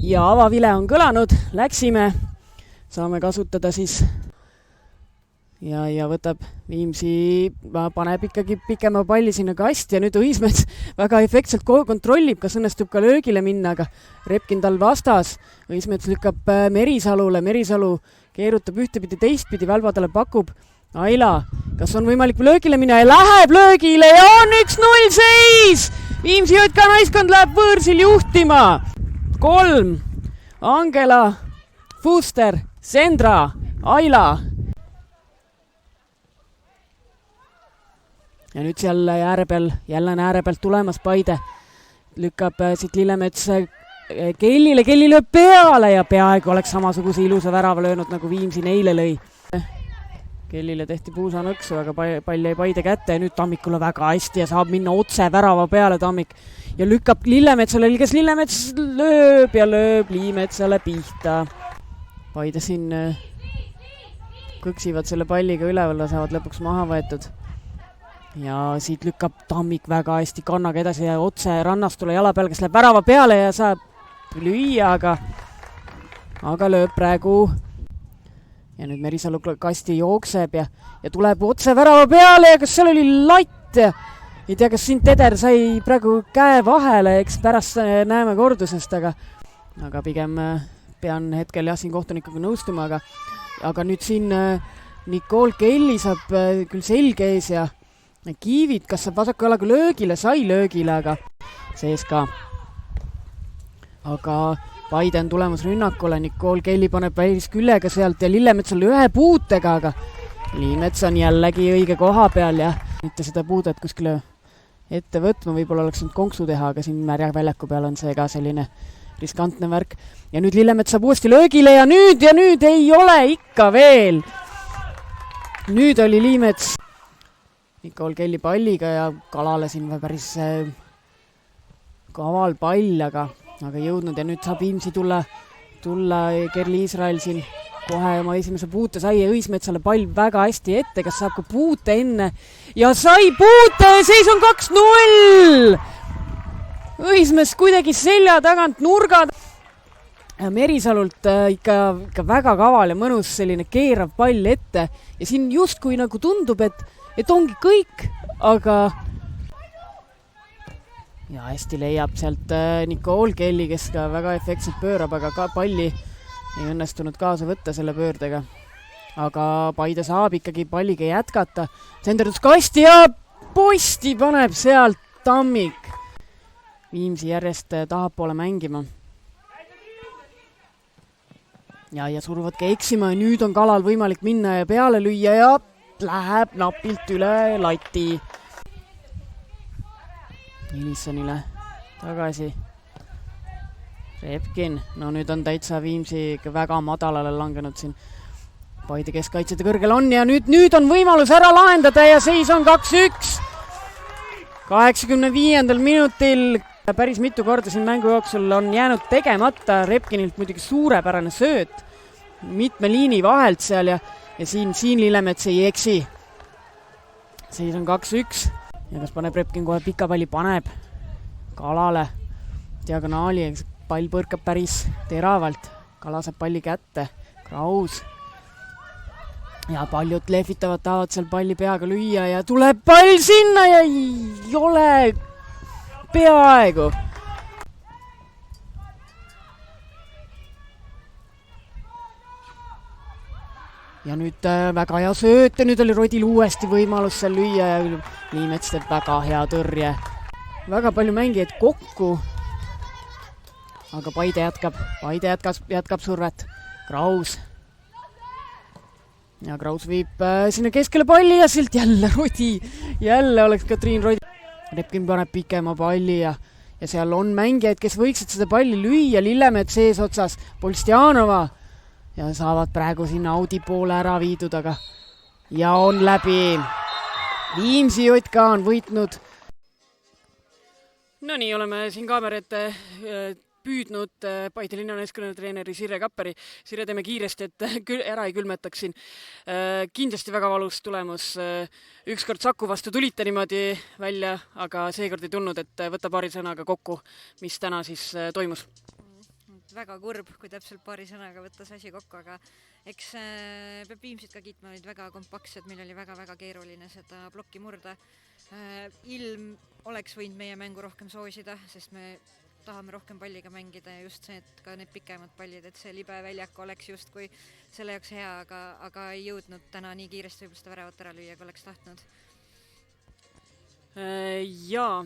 ja avavile on kõlanud, läksime, saame kasutada siis ja võtab Viimsi, paneb ikkagi pikema palli sinna kasti ja nüüd Õismets väga efektselt kontrollib, kas õnnestub ka löögile minna, aga Repkin tal vastas. Õismets lükkab Merisalule, Merisalu keerutab ühtepidi teistpidi, Välba talle pakub. Aila, kas on võimalik löögile minna ja läheb löögile ja on 1-0 seis! Viimsi JK naiskond läheb võõrsil juhtima. 3, Angela, Fuster, Sendra, Aila. Ja nüüd seal jälle ääre pealt tulemas Paide. Lükkab siit Lillemets Kellile, Kelli lööb peale ja peaaegu oleks samasuguse ilusa värava löönud, nagu Viimsi neile lõi. Kellile tehti puusanõksu, aga pall jäi Paide kätte ja nüüd Tammikule väga hästi ja saab minna otse värava peale Tammik. Ja lükkab Lillemetsale, kes Lillemets lööb ja lööb Liimetsale pihta. Paide siin kõksivad selle palliga üleval, saavad lõpuks maha võetud. Ja siit lükkab Tammik väga hästi kannaga edasi ja otse Rannastule jala peale, kes läheb värava peale ja saab lüüa, aga lööb praegu. Ja nüüd Merisalu kasti jookseb ja tuleb otse värava peale ja kas seal oli latt ja ei tea, kas siin Teder sai praegu käe vahele, eks pärast näeme kordusest, aga pigem pean hetkel siin kohtunikuga nõustuma, aga nüüd siin Nicole Kelly saab küll selge ees ja Kiivit, kas saab vasaku jalaga löögile, sai löögile, aga sees ka. Aga Paide on tulemas rünnakule, Nicole Kelly paneb välis küllega sealt ja Lillemetsal ühe puutega, aga Liimets on jällegi õige koha peal ja mitte seda puudet kuskile ette võtma, võib-olla oleks nüüd konksu teha, aga siin märja väljaku peal on see ka selline riskantne värk. Ja nüüd Lillemets saab uuesti löögile ja nüüd ei ole ikka veel. Nüüd oli Liimets Nicole Kelly palliga ja Kalale siin päris kaval pall, aga jõudnud ja nüüd saab Viimsi tulla Kerli Iisrael siin kohe oma esimese puute sai ja Õismetsale pall väga hästi ette, kas saab ka puute enne ja sai puute, seis on 2-0! Õismets kuidagi selja tagant nurgad. Merisalult ikka väga kaval ja mõnus selline keerav pall ette ja siin justkui nagu tundub, et ongi kõik, aga ja hästi leiab sealt Nicole Kelly, kes ka väga efektselt pöörab, aga ka palli ei õnnestunud kaasa võtta selle pöördega. Aga Paide saab ikkagi palliga jätkata. Senderdus kasti ja posti paneb sealt Tammik. Viimsi järjest tahapoole mängima. Ja suruvad ka eksima ja nüüd on Kalal võimalik minna ja peale lüüa ja läheb napilt üle lati. Ilissonile tagasi. Repkin, no nüüd on täitsa Viimsi väga madalale langenud siin. Paide keskkaitsjate kõrgel on ja nüüd on võimalus ära lahendada ja seis on 2-1. 85. minutil päris mitu korda siin mängu jooksul on jäänud tegemata. Repkinilt muidugi suurepärane sööt mitme liini vahelt seal ja siin Lillemets ei eksi. Seis on 2-1. Ja kas paneb Repkin kohe pika palli, paneb Kalale diagonaali, pall põrkab päris teravalt, Kala saab palli kätte, Kraus ja paljud lehvitavad, tahavad seal palli peaga lüüa ja tuleb pall sinna ja ei ole peaaegu. Ja nüüd väga hea sööt ja nüüd oli Rodil uuesti võimalus seal lüüa ja Liimets teeb väga hea tõrje. Väga palju mängijaid kokku, aga Paide jätkab survet. Kraus. Ja Kraus viib sinna keskele palli ja silt jälle Rodi. Jälle oleks Katriin Rodi. Repkin paneb pikema palli ja seal on mängijaid, kes võiksid seda palli lüüa. Lillemets sees otsas, Polstjanova. Ja saavad praegu sinna Audi poole ära viidud, aga ja on läbi. Viimsi JK on võitnud. No nii, oleme siin kaamera ette püüdnud Paide linnameeskonna treeneri Sirje Kapperi. Sirje, teeme kiiresti, et ära ei külmetaks siin. Kindlasti väga valus tulemus. Ükskord Saku vastu tulite niimoodi välja, aga seekord ei tulnud, et võtta paari sõnaga kokku, mis täna siis toimus. väga kurb, kui täpselt paari sõnaga võtta see asi kokku, aga eks peab Viimsit ka kiitma, olid väga kompaktsed, meil oli väga-väga keeruline seda plokki murda. Ilm oleks võinud meie mängu rohkem soosida, sest me tahame rohkem palliga mängida ja just see, et ka need pikemad pallid, et see libe väljak oleks justkui selle jaoks hea, aga ei jõudnud täna nii kiiresti võib-olla seda väravat ära lüüa, kui oleks tahtnud. Jaa,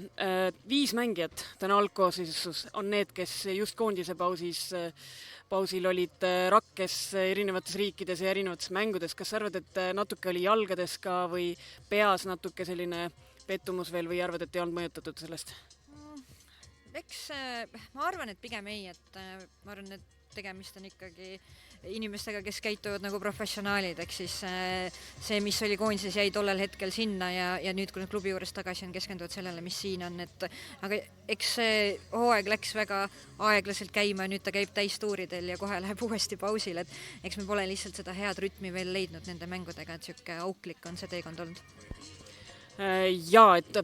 5 mängijat täna algkoosseisus on need, kes just koondise pausil olid rakkes erinevates riikides ja erinevates mängudes. Kas arvad, et natuke oli jalgades ka või peas natuke selline pettumus veel või arvad, et ei olnud mõjutatud sellest? Eks ma arvan, et pigem ei, et ma arvan, et tegemist on ikkagi inimestega, kes käituvad nagu professionaalid, ehk siis see, mis oli koondises, jäi tollel hetkel sinna ja nüüd, kui nad klubi juures tagasi on, keskenduvad sellele, mis siin on, aga eks see hooaeg läks väga aeglaselt käima ja nüüd ta käib täistuuridel ja kohe läheb uuesti pausil, et eks me pole lihtsalt seda head rütmi veel leidnud nende mängudega, et siuke auklik on see teekond olnud. Jaa, et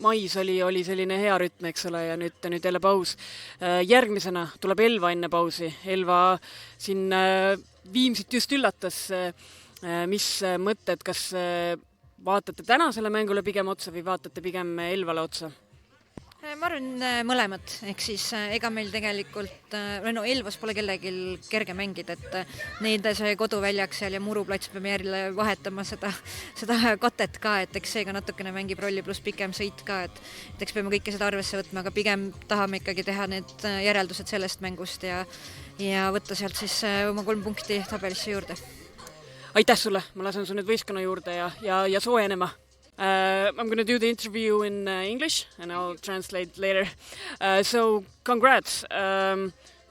mais oli selline hea rütm, eks ole, ja nüüd jälle paus. Järgmisena tuleb Elva enne pausi. Elva siin Viimsit just üllatas. Mis mõtted, kas vaatate tänasele mängule pigem otsa või vaatate pigem Elvale otsa? Ma arvan mõlemad, ehk siis ega meil tegelikult, Elvas pole kellelgi kerge mängida, et nende see koduväljak seal ja muruplats peame jälle vahetama seda katet ka, et eks seega natukene mängib rolli pluss pikem sõit ka, et eks peame kõike seda arvesse võtma, aga pigem tahame ikkagi teha need järeldused sellest mängust ja võtta sealt siis oma 3 punkti tabelisse juurde. Aitäh sulle, ma lasen su nüüd võistkonna juurde ja soojenema. I'm going to do the interview in English and I'll translate later. So congrats.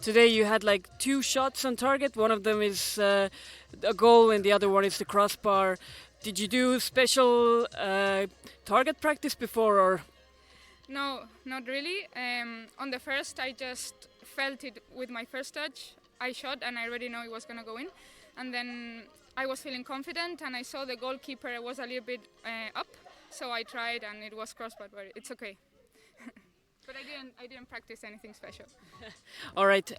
Today you had like 2 shots on target. One of them is a goal and the other one is the crossbar. Did you do special target practice before or? No, not really. On the first, I just felt it with my first touch. I shot and I already know it was going to go in. And then I was feeling confident and I saw the goalkeeper was a little bit up, so I tried and it was crossbar, but it's okay. But I didn't practice anything special. All right.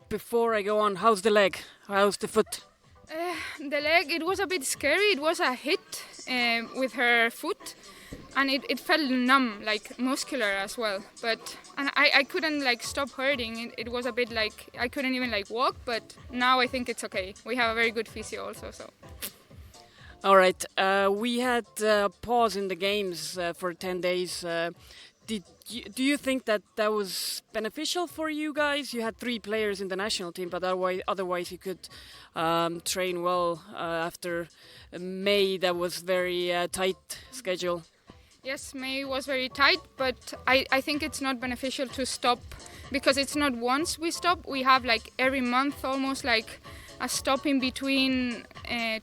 Before I go on, how's the leg? How's the foot? The leg, it was a bit scary. It was a hit with her foot and it felt numb, like muscular as well. And I couldn't like stop hurting. It was a bit like I couldn't even like walk, but now I think it's okay. We have a very good physio also, so. All right. We had pause in the games for 10 days. Do you think that was beneficial for you guys? You had 3 players in the national team, but otherwise you could train well after May. That was very tight schedule. Yes, May was very tight, but I think it's not beneficial to stop because it's not once we stop. We have like every month almost like a stop in between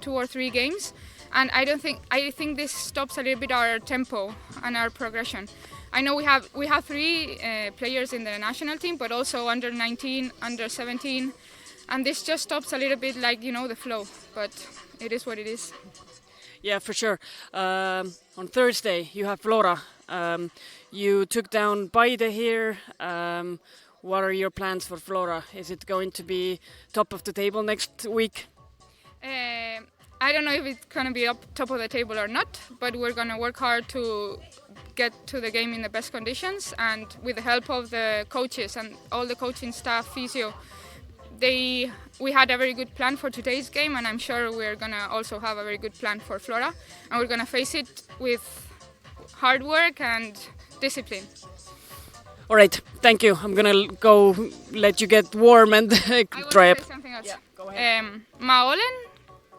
2 or 3 games. And I think this stops a little bit our tempo and our progression. I know we have 3 players in the national team, but also under 19, under 17. And this just stops a little bit like, the flow, but it is what it is. Yeah, for sure. On Thursday, you have Flora. You took down Paide here. What are your plans for Flora? Is it going to be top of the table next week? I don't know if it's going to be up top of the table or not, but we're going to work hard to get to the game in the best conditions. And with the help of the coaches and all the coaching staff, physio, we had a very good plan for today's game, and I'm sure we're going to also have a very good plan for Flora. And we're going to face it with hard work and discipline. All right, thank you. I'm going to go let you get warm and dry up. I will say something else. Yeah, go ahead. Ma olen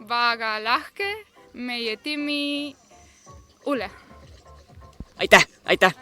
väga lahke meie tiimi üle. Aitäh!